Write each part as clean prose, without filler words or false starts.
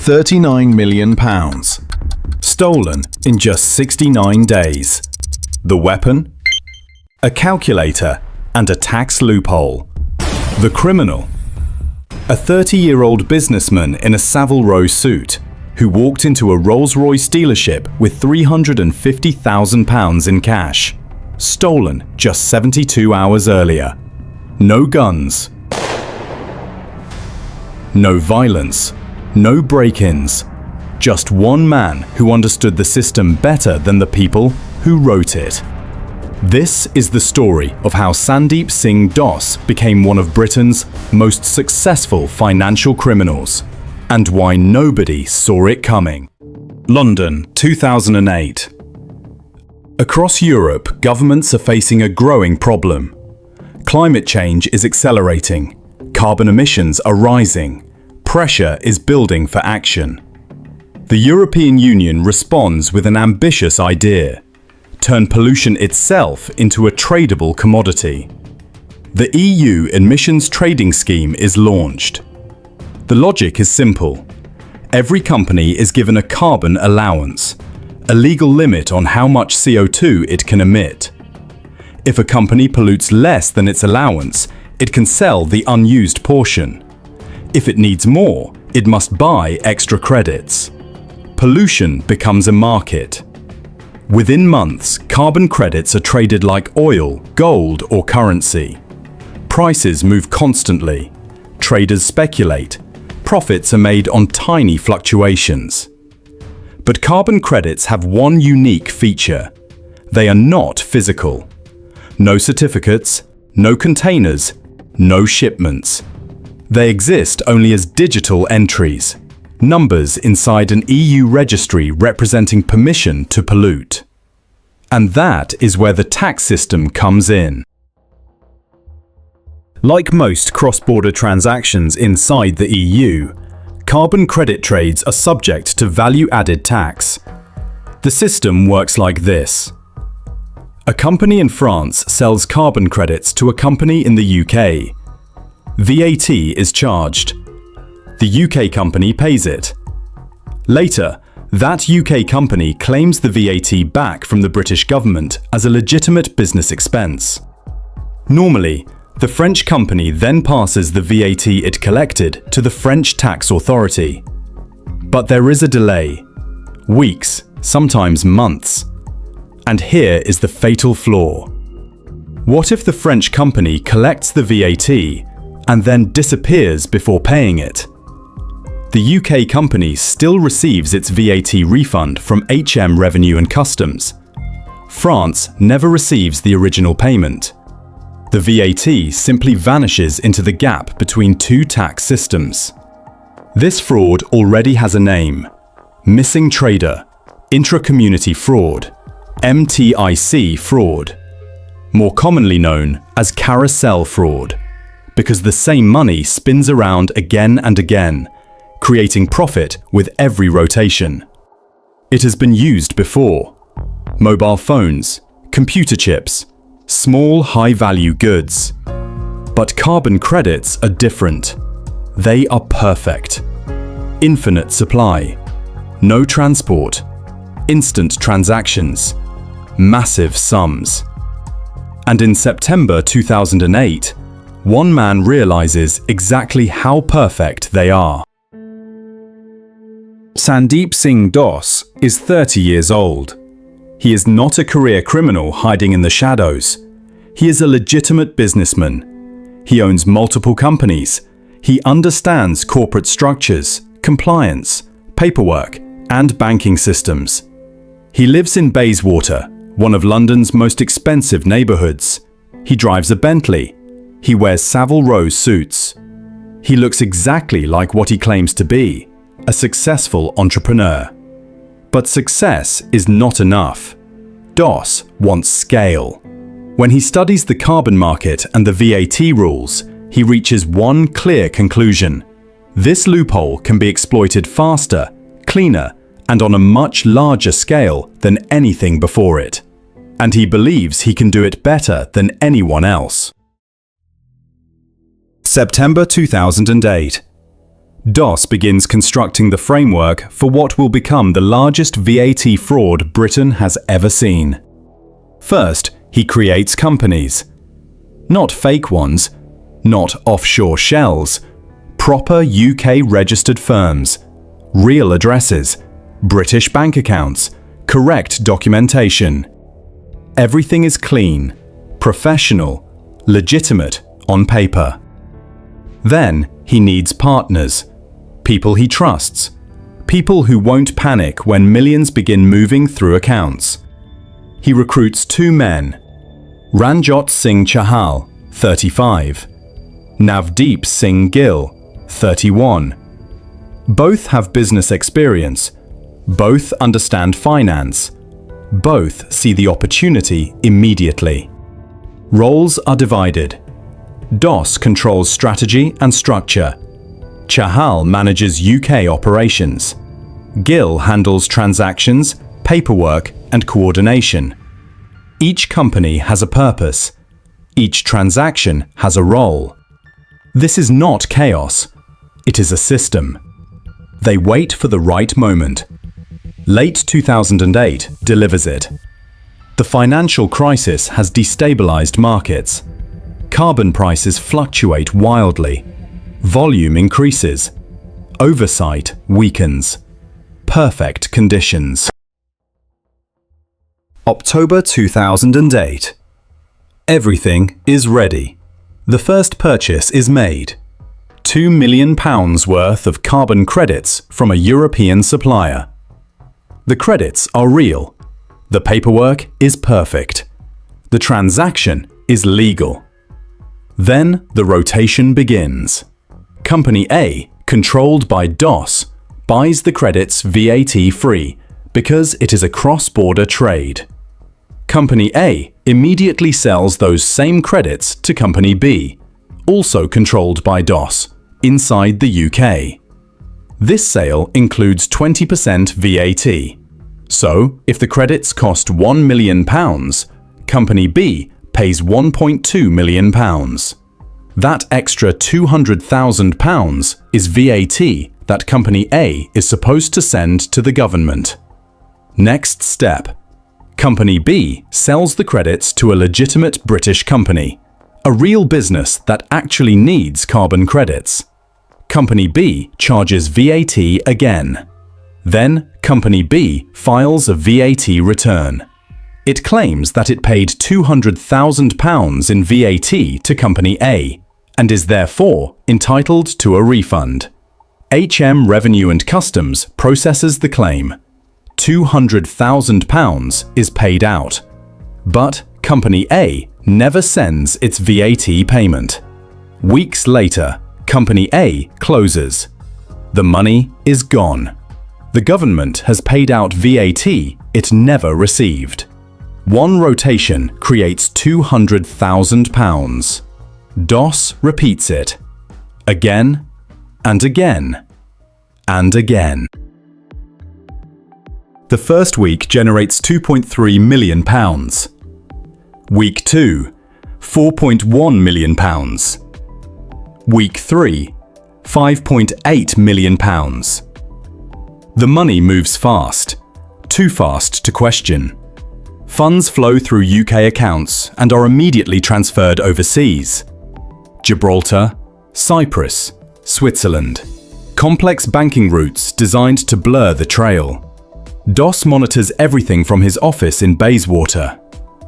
£39 million. Stolen in just 69 days. The weapon? A calculator and a tax loophole. The criminal? A 30-year-old businessman in a Savile Row suit who walked into a Rolls-Royce dealership with £350,000 in cash. Stolen just 72 hours earlier. No guns. No violence. No break-ins. Just one man who understood the system better than the people who wrote it. This is the story of how Sandeep Singh Dosanjh became one of Britain's most successful financial criminals, and why nobody saw it coming. London, 2008. Across Europe, governments are facing a growing problem. Climate change is accelerating. Carbon emissions are rising. Pressure is building for action. The European Union responds with an ambitious idea: turn pollution itself into a tradable commodity. The EU Emissions Trading Scheme is launched. The logic is simple. Every company is given a carbon allowance, a legal limit on how much CO2 it can emit. If a company pollutes less than its allowance, it can sell the unused portion. If it needs more, it must buy extra credits. Pollution becomes a market. Within months, carbon credits are traded like oil, gold, or currency. Prices move constantly. Traders speculate. Profits are made on tiny fluctuations. But carbon credits have one unique feature. They are not physical. No certificates, no containers, no shipments. They exist only as digital entries, numbers inside an EU registry representing permission to pollute. And that is where the tax system comes in. Like most cross-border transactions inside the EU, carbon credit trades are subject to value-added tax. The system works like this. A company in France sells carbon credits to a company in the UK. VAT is charged. The UK company pays it. Later, that UK company claims the VAT back from the British government as a legitimate business expense. Normally, the French company then passes the VAT it collected to the French tax authority. But there is a delay. Weeks, sometimes months. And here is the fatal flaw. What if the French company collects the VAT and then disappears before paying it? The UK company still receives its VAT refund from HM Revenue and Customs. France never receives the original payment. The VAT simply vanishes into the gap between two tax systems. This fraud already has a name: missing trader, intra-community fraud, MTIC fraud, more commonly known as carousel fraud, because the same money spins around again and again, creating profit with every rotation. It has been used before. Mobile phones, computer chips, small high-value goods. But carbon credits are different. They are perfect. Infinite supply. No transport. Instant transactions. Massive sums. And in September 2008, one man realizes exactly how perfect they are. Sandeep Singh Dosanjh is 30 years old. He is not a career criminal hiding in the shadows. He is a legitimate businessman. He owns multiple companies. He understands corporate structures, compliance, paperwork, and banking systems. He lives in Bayswater, one of London's most expensive neighbourhoods. He drives a Bentley. He wears Savile Row suits. He looks exactly like what he claims to be, a successful entrepreneur. But success is not enough. Dosanjh wants scale. When he studies the carbon market and the VAT rules, he reaches one clear conclusion. This loophole can be exploited faster, cleaner, and on a much larger scale than anything before it. And he believes he can do it better than anyone else. September 2008. DOS begins constructing the framework for what will become the largest VAT fraud Britain has ever seen. First, he creates companies. Not fake ones, not offshore shells, proper UK-registered firms, real addresses, British bank accounts, correct documentation. Everything is clean, professional, legitimate on paper. Then he needs partners, people he trusts, people who won't panic when millions begin moving through accounts. He recruits two men, Ranjot Singh Chahal, 35, Navdeep Singh Gill, 31. Both have business experience, both understand finance, both see the opportunity immediately. Roles are divided. DOS controls strategy and structure. Chahal manages UK operations. Gill handles transactions, paperwork, and coordination. Each company has a purpose. Each transaction has a role. This is not chaos. It is a system. They wait for the right moment. Late 2008 delivers it. The financial crisis has destabilized markets. Carbon prices fluctuate wildly. Volume increases. Oversight weakens. Perfect conditions. October 2008. Everything is ready. The first purchase is made. £2 million worth of carbon credits from a European supplier. The credits are real. The paperwork is perfect. The transaction is legal. Then the rotation begins. Company A, controlled by DOS, buys the credits VAT-free because it is a cross-border trade. Company A immediately sells those same credits to Company B, also controlled by DOS, inside the UK. This sale includes 20% VAT. So, if the credits cost £1 million, Company B pays £1.2 million. That extra £200,000 is VAT that Company A is supposed to send to the government. Next step. Company B sells the credits to a legitimate British company, a real business that actually needs carbon credits. Company B charges VAT again. Then Company B files a VAT return. It claims that it paid £200,000 in VAT to Company A and is therefore entitled to a refund. HM Revenue and Customs processes the claim. £200,000 is paid out. But Company A never sends its VAT payment. Weeks later, Company A closes. The money is gone. The government has paid out VAT it never received. One rotation creates £200,000. DOS repeats it. Again and again and again. The first week generates £2.3 million. Week 2, £4.1 million. Week 3, £5.8 million. The money moves fast, too fast to question. Funds flow through UK accounts and are immediately transferred overseas. Gibraltar, Cyprus, Switzerland. Complex banking routes designed to blur the trail. DOS monitors everything from his office in Bayswater.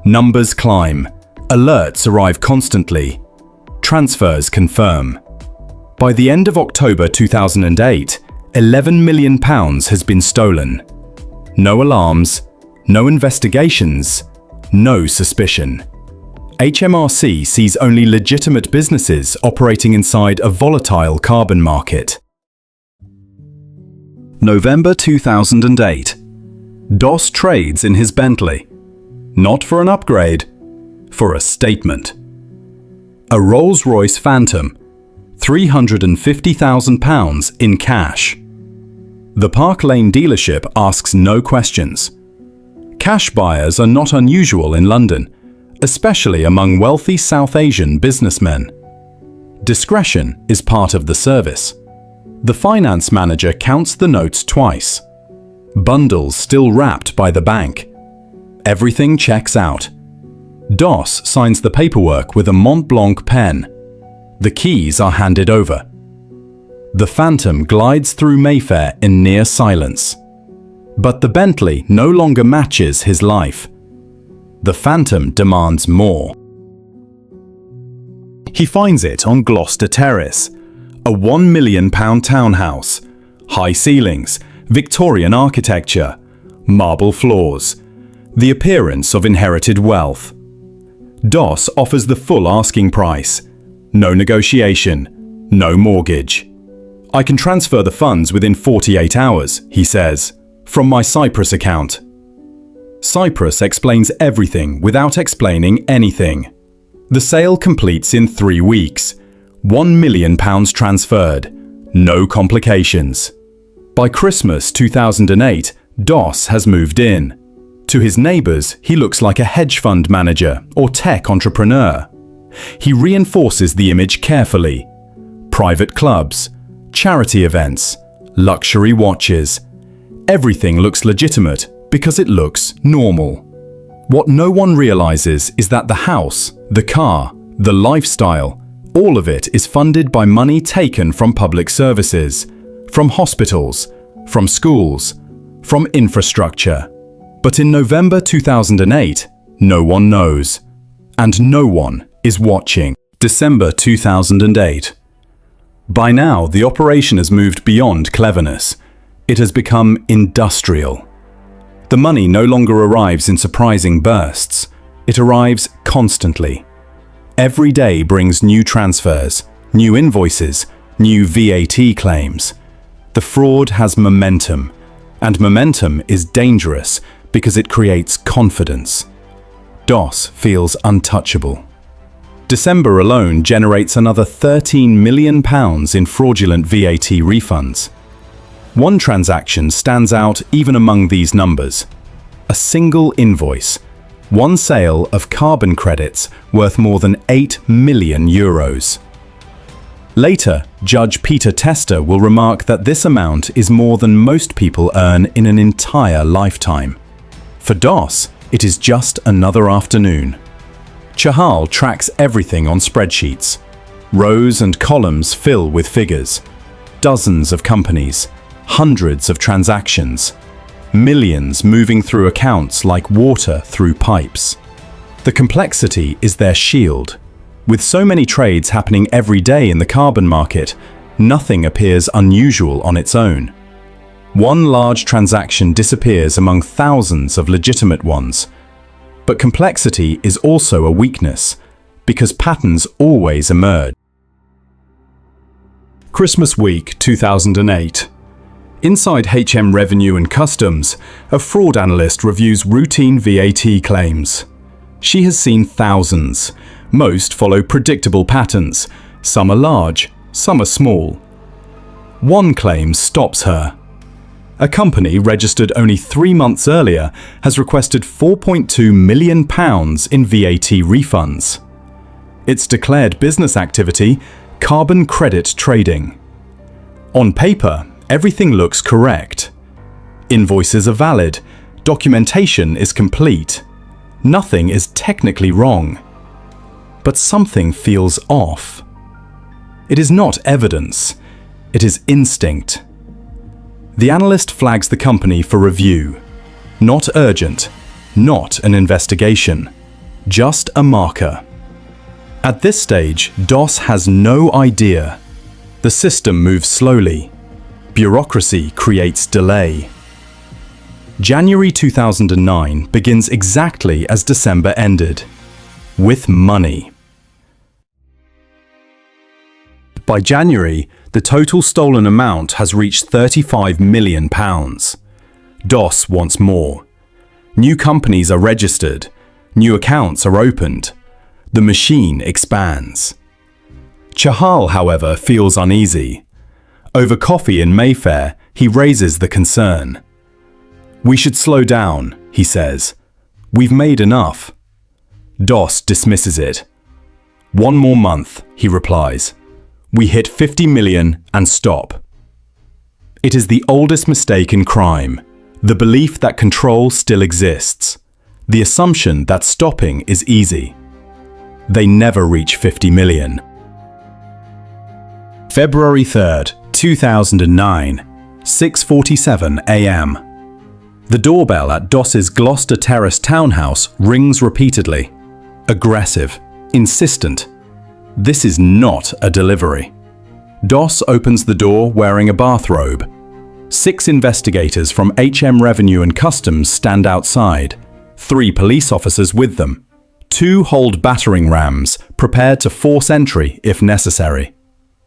Numbers climb. Alerts arrive constantly. Transfers confirm. By the end of October 2008, £11 million has been stolen. No alarms, no investigations, no suspicion. HMRC sees only legitimate businesses operating inside a volatile carbon market. November 2008. DOS trades in his Bentley. Not for an upgrade, for a statement. A Rolls-Royce Phantom, £350,000 in cash. The Park Lane dealership asks no questions. Cash buyers are not unusual in London, especially among wealthy South Asian businessmen. Discretion is part of the service. The finance manager counts the notes twice. Bundles still wrapped by the bank. Everything checks out. Doss signs the paperwork with a Mont Blanc pen. The keys are handed over. The Phantom glides through Mayfair in near silence. But the Bentley no longer matches his life. The Phantom demands more. He finds it on Gloucester Terrace, a £1 million townhouse, high ceilings, Victorian architecture, marble floors, the appearance of inherited wealth. Doss offers the full asking price. No negotiation, no mortgage. I can transfer the funds within 48 hours, he says, from my Cyprus account. Cyprus explains everything without explaining anything. The sale completes in 3 weeks. £1 million transferred. No complications. By Christmas 2008, Doss has moved in. To his neighbours, he looks like a hedge fund manager or tech entrepreneur. He reinforces the image carefully. Private clubs, charity events, luxury watches. Everything looks legitimate because it looks normal. What no one realises is that the house, the car, the lifestyle, all of it is funded by money taken from public services, from hospitals, from schools, from infrastructure. But in November 2008, no one knows. And no one is watching. December 2008. By now, the operation has moved beyond cleverness. It has become industrial. The money no longer arrives in surprising bursts. It arrives constantly. Every day brings new transfers, new invoices, new VAT claims. The fraud has momentum, and momentum is dangerous because it creates confidence. Doss feels untouchable. December alone generates another £13 million in fraudulent VAT refunds. One transaction stands out even among these numbers. A single invoice. One sale of carbon credits worth more than €8 million. Later, Judge Peter Tester will remark that this amount is more than most people earn in an entire lifetime. For Doss, it is just another afternoon. Chahal tracks everything on spreadsheets. Rows and columns fill with figures. Dozens of companies, hundreds of transactions. Millions moving through accounts like water through pipes. The complexity is their shield. With so many trades happening every day in the carbon market, nothing appears unusual on its own. One large transaction disappears among thousands of legitimate ones. But complexity is also a weakness, because patterns always emerge. Christmas week 2008. Inside HM Revenue and Customs, a fraud analyst reviews routine VAT claims. She has seen thousands. Most follow predictable patterns. Some are large, some are small. One claim stops her. A company registered only 3 months earlier has requested £4.2 million in VAT refunds. Its declared business activity, carbon credit trading. On paper, everything looks correct. Invoices are valid, documentation is complete. Nothing is technically wrong. But something feels off. It is not evidence, it is instinct. The analyst flags the company for review. Not urgent, not an investigation, just a marker. At this stage, Doss has no idea. The system moves slowly. Bureaucracy creates delay. January 2009 begins exactly as December ended, with money. By January, the total stolen amount has reached £35 million. Doss wants more. New companies are registered. New accounts are opened. The machine expands. Chahal, however, feels uneasy. Over coffee in Mayfair, he raises the concern. "We should slow down," he says. "We've made enough." Doss dismisses it. "1 more month," he replies. "We hit 50 million and stop." It is the oldest mistake in crime, the belief that control still exists, the assumption that stopping is easy. They never reach 50 million. February 3rd, 2009, 6:47 a.m. The doorbell at Doss's Gloucester Terrace townhouse rings repeatedly. Aggressive, insistent. This is not a delivery. Doss opens the door wearing a bathrobe. 6 investigators from HM Revenue and Customs stand outside, 3 police officers with them. 2 hold battering rams, prepared to force entry if necessary.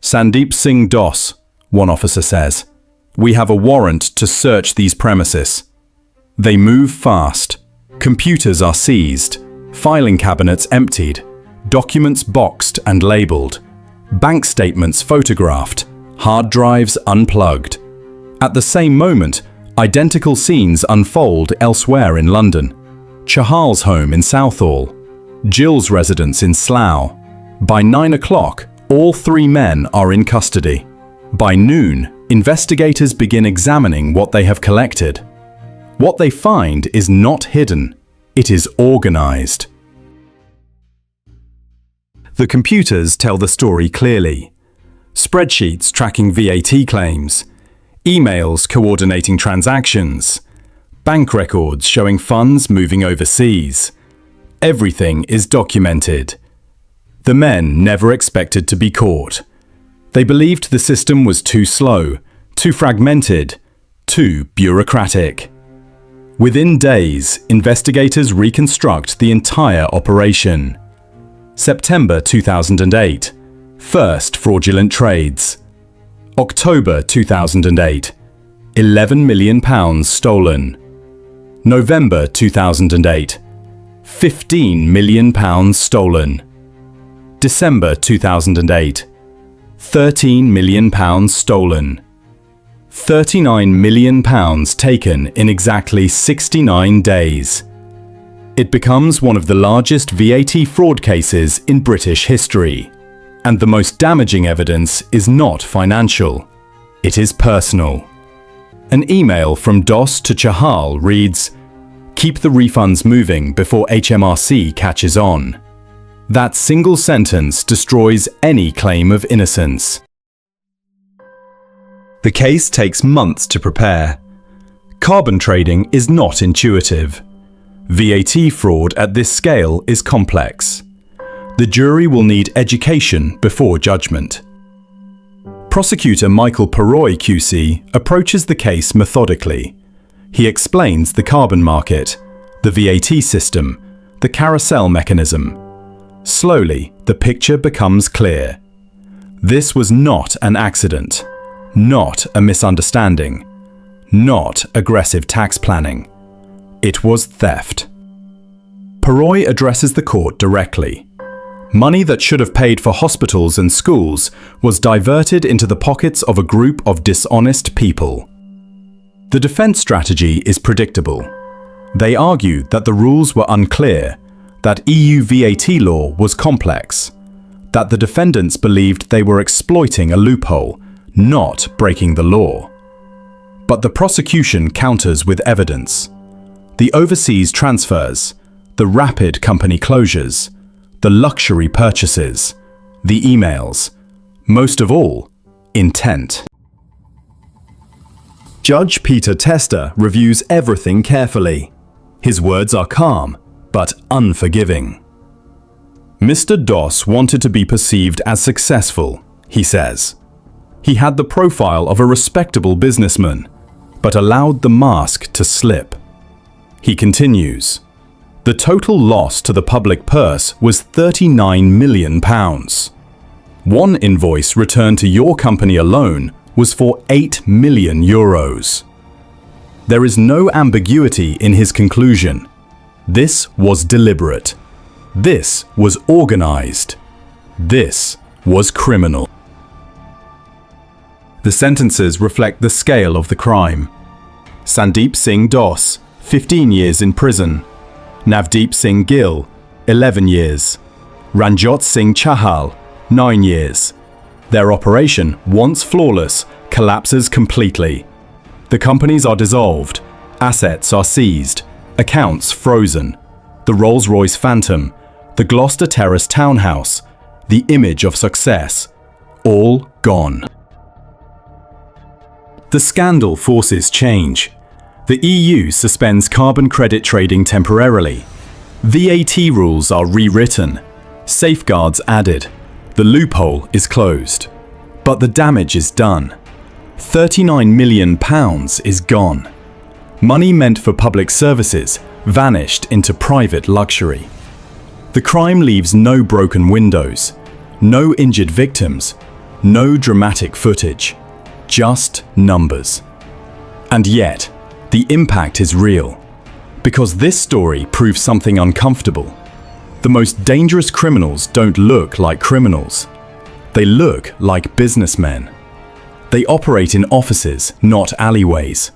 Sandeep Singh Dosanjh, one officer says, "We have a warrant to search these premises." They move fast. Computers are seized, filing cabinets emptied, documents boxed and labelled, bank statements photographed, hard drives unplugged. At the same moment, identical scenes unfold elsewhere in London. Chahal's home in Southall, Jill's residence in Slough. By 9 o'clock, all 3 men are in custody. By noon, investigators begin examining what they have collected. What they find is not hidden, it is organized. The computers tell the story clearly. Spreadsheets tracking VAT claims, emails coordinating transactions, bank records showing funds moving overseas. Everything is documented. The men never expected to be caught. They believed the system was too slow, too fragmented, too bureaucratic. Within days, investigators reconstruct the entire operation. September 2008, first fraudulent trades. October 2008, £11 million stolen. November 2008, £15 million stolen. December 2008, £13 million stolen. £39 million taken in exactly 69 days. It becomes one of the largest VAT fraud cases in British history. And the most damaging evidence is not financial. It is personal. An email from Doss to Chahal reads, "Keep the refunds moving before HMRC catches on." That single sentence destroys any claim of innocence. The case takes months to prepare. Carbon trading is not intuitive. VAT fraud at this scale is complex. The jury will need education before judgment. Prosecutor Michael Perroy QC approaches the case methodically. He explains the carbon market, the VAT system, the carousel mechanism. Slowly, the picture becomes clear. This was not an accident, not a misunderstanding, not aggressive tax planning. It was theft. Perroy addresses the court directly. Money that should have paid for hospitals and schools was diverted into the pockets of a group of dishonest people. The defense strategy is predictable. They argue that the rules were unclear, that EU VAT law was complex, that the defendants believed they were exploiting a loophole, not breaking the law. But the prosecution counters with evidence. The overseas transfers, the rapid company closures, the luxury purchases, the emails, most of all, intent. Judge Peter Tester reviews everything carefully. His words are calm, but unforgiving. Mr. Doss wanted to be perceived as successful, he says. He had the profile of a respectable businessman, but allowed the mask to slip. He continues, "The total loss to the public purse was £39 million. One invoice returned to your company alone was for €8 million. There is no ambiguity in his conclusion. This was deliberate. This was organized. This was criminal." The sentences reflect the scale of the crime. Sandeep Singh Dosanjh, 15 years in prison. Navdeep Singh Gill, 11 years. Ranjot Singh Chahal, 9 years. Their operation, once flawless, collapses completely. The companies are dissolved, assets are seized, accounts frozen. The Rolls-Royce Phantom, the Gloucester Terrace townhouse, the image of success, all gone. The scandal forces change. The EU suspends carbon credit trading temporarily. VAT rules are rewritten, safeguards added. The loophole is closed. But the damage is done. £39 million is gone. Money meant for public services vanished into private luxury. The crime leaves no broken windows, no injured victims, no dramatic footage, just numbers. And yet, the impact is real, because this story proves something uncomfortable. The most dangerous criminals don't look like criminals. They look like businessmen. They operate in offices, not alleyways.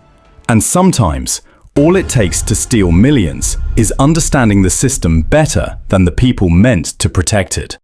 And sometimes, all it takes to steal millions is understanding the system better than the people meant to protect it.